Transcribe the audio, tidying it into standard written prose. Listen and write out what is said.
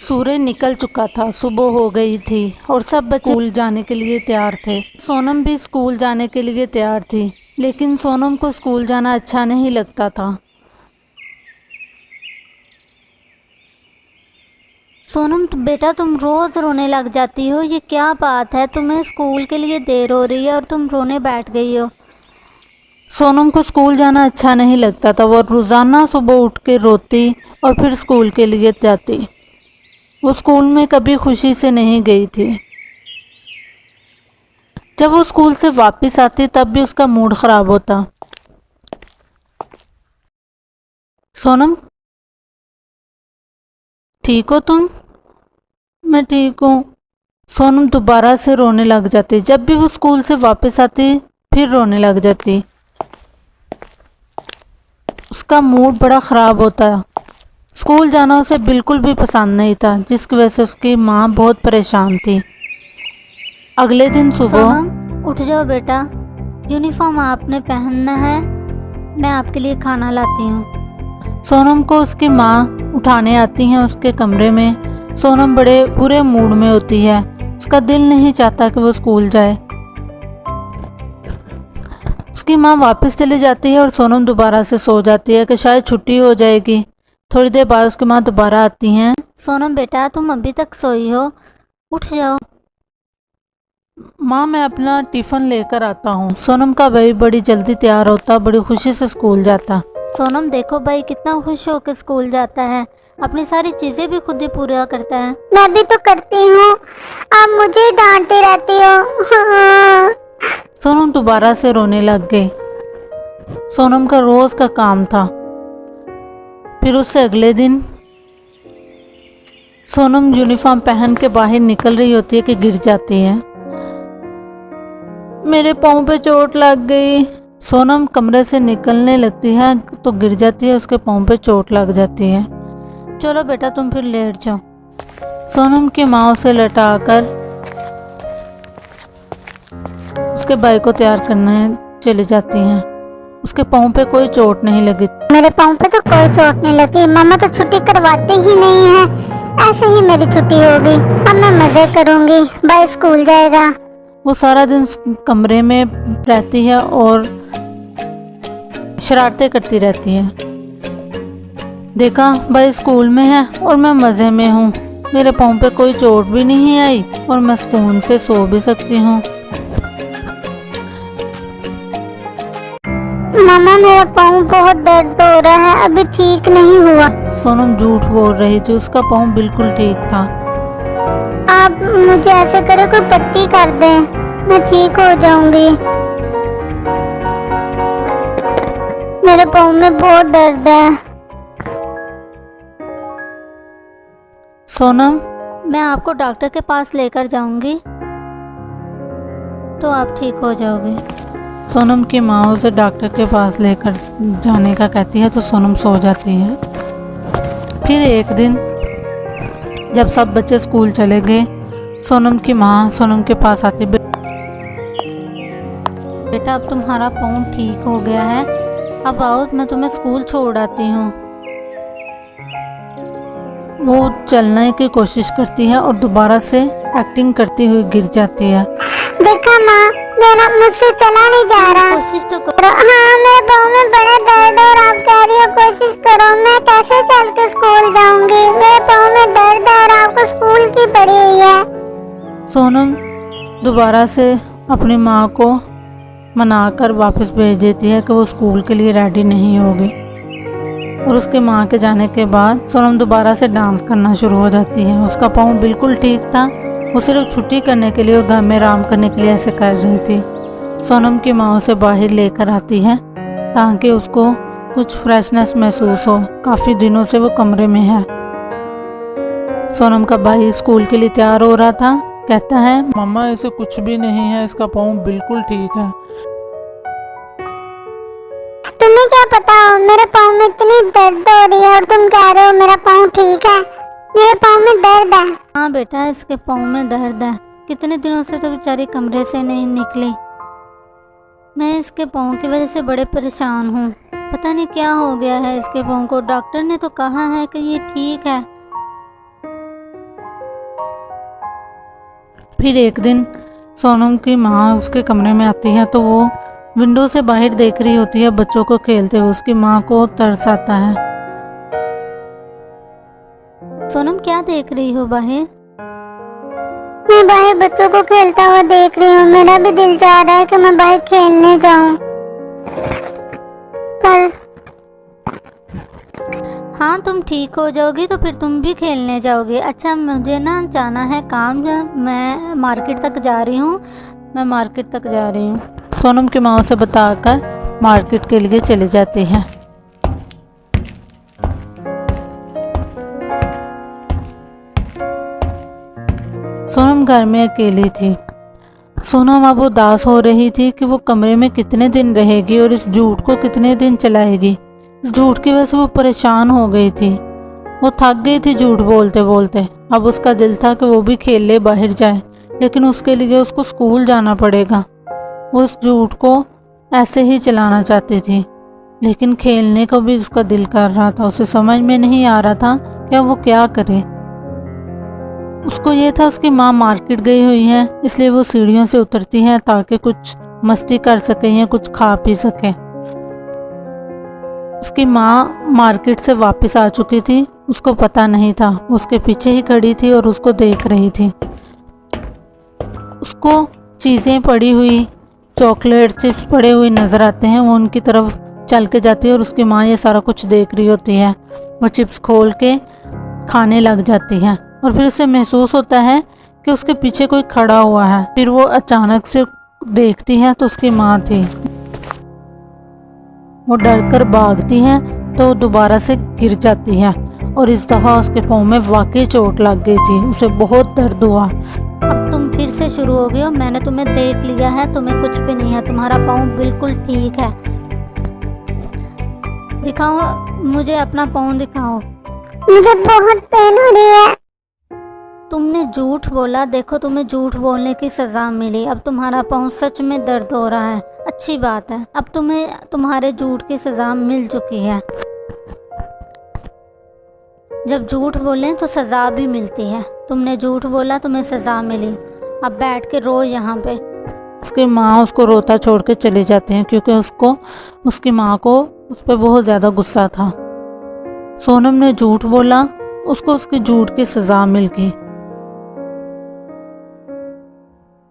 सूरज निकल चुका था, सुबह हो गई थी और सब बच्चे स्कूल जाने के लिए तैयार थे। सोनम भी स्कूल जाने के लिए तैयार थी, लेकिन सोनम को स्कूल जाना अच्छा नहीं लगता था। सोनम बेटा, तुम रोज़ रोने लग जाती हो, ये क्या बात है? तुम्हें स्कूल के लिए देर हो रही है और तुम रोने बैठ गई हो। सोनम को स्कूल जाना अच्छा नहीं लगता था। वो रोज़ाना सुबह उठ के रोती और फिर स्कूल के लिए जाती। वो स्कूल में कभी खुशी से नहीं गई थी। जब वो स्कूल से वापस आती तब भी उसका मूड ख़राब होता। सोनम, ठीक हो तुम? मैं ठीक हूँ। सोनम दोबारा से रोने लग जाती। जब भी वो स्कूल से वापस आती फिर रोने लग जाती। उसका मूड बड़ा ख़राब होता। स्कूल जाना उसे बिल्कुल भी पसंद नहीं था, जिसकी वजह से उसकी माँ बहुत परेशान थी। अगले दिन सुबह। सोनम उठ जाओ बेटा, यूनिफॉर्म आपने पहनना है, मैं आपके लिए खाना लाती हूँ। सोनम को उसकी माँ उठाने आती हैं उसके कमरे में। सोनम बड़े बुरे मूड में होती है। उसका दिल नहीं चाहता कि वो स्कूल जाए। उसकी माँ वापस चली जाती है और सोनम दोबारा से सो जाती है कि शायद छुट्टी हो जाएगी। थोड़ी देर बाद उसकी माँ दोबारा आती हैं। सोनम बेटा, तुम अभी तक सोई हो, उठ जाओ। माँ, मैं अपना टिफ़िन लेकर आता हूँ। सोनम का भाई बड़ी जल्दी तैयार होता, बड़ी खुशी से स्कूल जाता। सोनम देखो, भाई कितना खुश होकर स्कूल जाता है, अपनी सारी चीजें भी खुद ही पूरा करता है। मैं भी तो करती हूँ, आप मुझे डांटते रहते हो। सोनम दोबारा से रोने लग गई। सोनम का रोज का काम था। फिर उससे अगले दिन सोनम यूनिफॉर्म पहन के बाहर निकल रही होती है कि गिर जाती है। मेरे पाँव पे चोट लग गई। सोनम कमरे से निकलने लगती है तो गिर जाती है, उसके पाँव पे चोट लग जाती है। चलो बेटा, तुम फिर लेट जाओ। सोनम की माँ उसे लटाकर उसके भाई को तैयार करने चली जाती हैं। उसके पाँव पे कोई चोट नहीं लगी। मेरे पाँव पे तो कोई चोट नहीं लगी, मामा तो छुट्टी करवाते ही नहीं है। ऐसे ही मेरी छुट्टी होगी, अब मैं मजे करूंगी, भाई स्कूल जाएगा। वो सारा दिन कमरे में रहती है और शरारतें करती रहती है। देखा, भाई स्कूल में है और मैं मज़े में हूँ। मेरे पाँव पे कोई चोट भी नहीं आई और मैं सुकून से सो भी सकती हूँ। मामा, मेरा पाँव बहुत दर्द हो रहा है, अभी ठीक नहीं हुआ। सोनम झूठ बोल रही थी, उसका पाँव बिल्कुल ठीक था। आप मुझे ऐसे करे कोई पट्टी कर दें, मैं ठीक हो जाऊंगी। मेरे पाँव में बहुत दर्द है। सोनम, मैं आपको डॉक्टर के पास लेकर जाऊंगी तो आप ठीक हो जाओगे। सोनम की माँ उसे डॉक्टर के पास लेकर जाने का कहती है तो सोनम सो जाती है। फिर एक दिन जब सब बच्चे स्कूल चले गए, सोनम की माँ सोनम के पास आती। बेटा, अब तुम्हारा पाँव ठीक हो गया है, अब आओ मैं तुम्हें स्कूल छोड़ आती हूँ। वो चलने की कोशिश करती है और दोबारा से एक्टिंग करती हुई गिर जाती है। देखा माँ, मेरा मुझसे चला नहीं जा रहा। कोशिश तो करो। हाँ, मेरे पाँव में बड़ा दर्द और आप कह रही हो कोशिश करो, मैं कैसे चल के स्कूल जाऊंगी? मेरे पाँव में दर्द है और आपको स्कूल की पड़ी हुई है। सोनम दोबारा से अपनी माँ को मनाकर वापस भेज देती है कि वो स्कूल के लिए रेडी नहीं होगी। और उसके माँ के जाने के बाद सोनम दोबारा से डांस करना शुरू हो जाती है। उसका पाँव बिल्कुल ठीक था, वो सिर्फ छुट्टी करने के लिए और घर में आराम करने के लिए ऐसे कर रही थी। सोनम की माँ उसे बाहर लेकर आती है ताकि उसको कुछ फ्रेशनेस महसूस हो। काफ़ी दिनों से वो कमरे में है। सोनम का भाई स्कूल के लिए तैयार हो रहा था। कहता है, मम्मा ऐसे कुछ भी नहीं है, इसका पाँव बिल्कुल ठीक है। तुम्हें क्या पता, मेरे पाँव में इतनी दर्द हो रही है और तुम कह रहे हो मेरा पाँव ठीक है? मेरे पाँव में दर्द है। हाँ बेटा, इसके पाँव में दर्द है, कितने दिनों से तो बेचारी कमरे से नहीं निकली। मैं इसके पाँव की वजह से बड़े परेशान हूँ, पता नहीं क्या हो गया है इसके पाँव को। डॉक्टर ने तो कहा है कि ये ठीक है, फिर एक दिन सोनम की माँ उसके कमरे में आती है तो वो विंडो से बाहर देख रही होती है बच्चों को खेलते हुए। उसकी माँ को तरस आता है। सोनम क्या देख रही हो बाहर? मैं बाहर बच्चों को खेलता हुआ देख रही हूँ। मेरा भी दिल चाह रहा है कि मैं बाहर खेलने जाऊँ। पर हाँ, तुम ठीक हो जाओगी तो फिर तुम भी खेलने जाओगे। अच्छा, मुझे ना जाना है काम, मैं मार्केट तक जा रही हूँ। सोनम की माँ उसे बताकर मार्केट के लिए चली जाती है। सोनम घर में अकेली थी। सोनम अब उदास हो रही थी कि वो कमरे में कितने दिन रहेगी और इस झूठ को कितने दिन चलाएगी। इस झूठ की वजह से वो परेशान हो गई थी। वो थक गई थी झूठ बोलते बोलते। अब उसका दिल था कि वो भी खेलने बाहर जाए, लेकिन उसके लिए उसको स्कूल जाना पड़ेगा। वो इस झूठ को ऐसे ही चलाना चाहती थी, लेकिन खेलने को भी उसका दिल कर रहा था। उसे समझ में नहीं आ रहा था कि वो क्या करे। उसको ये था उसकी माँ मार्केट गई हुई है, इसलिए वो सीढ़ियों से उतरती है ताकि कुछ मस्ती कर सके या कुछ खा पी सके। उसकी माँ मार्केट से वापस आ चुकी थी, उसको पता नहीं था। उसके पीछे ही खड़ी थी और उसको देख रही थी। उसको चीज़ें पड़ी हुई, चॉकलेट चिप्स पड़े हुए नज़र आते हैं। वो उनकी तरफ चल के जाती है और उसकी माँ ये सारा कुछ देख रही होती है। वो चिप्स खोल के खाने लग जाती है और फिर उसे महसूस होता है कि उसके पीछे कोई खड़ा हुआ है। फिर वो अचानक से देखती है तो उसकी माँ थी। वो डर कर भागती है तो दोबारा से गिर जाती है और इस दफ़ा उसके पाँव में वाकई चोट लग गई थी। उसे बहुत दर्द हुआ। अब तुम फिर से शुरू हो गए हो। मैंने तुम्हें देख लिया है, तुम्हें कुछ भी नहीं है, तुम्हारा पाँव बिल्कुल ठीक है। दिखाओ मुझे अपना पाँव दिखाओ। मुझे बहुत पेन हो रही है। तुमने झूठ बोला, देखो तुम्हें झूठ बोलने की सज़ा मिली। अब तुम्हारा पाँव सच में दर्द हो रहा है। अच्छी बात है, अब तुम्हें तुम्हारे झूठ की सज़ा मिल चुकी है। जब झूठ बोलें तो सज़ा भी मिलती है। तुमने झूठ बोला, तुम्हें सज़ा मिली। अब बैठ के रो यहाँ पे। उसकी माँ उसको रोता छोड़ के चली जाती है क्योंकि उसकी माँ को उस पर बहुत ज़्यादा गुस्सा था। सोनम ने झूठ बोला, उसको उसकी झूठ की सज़ा मिल गई।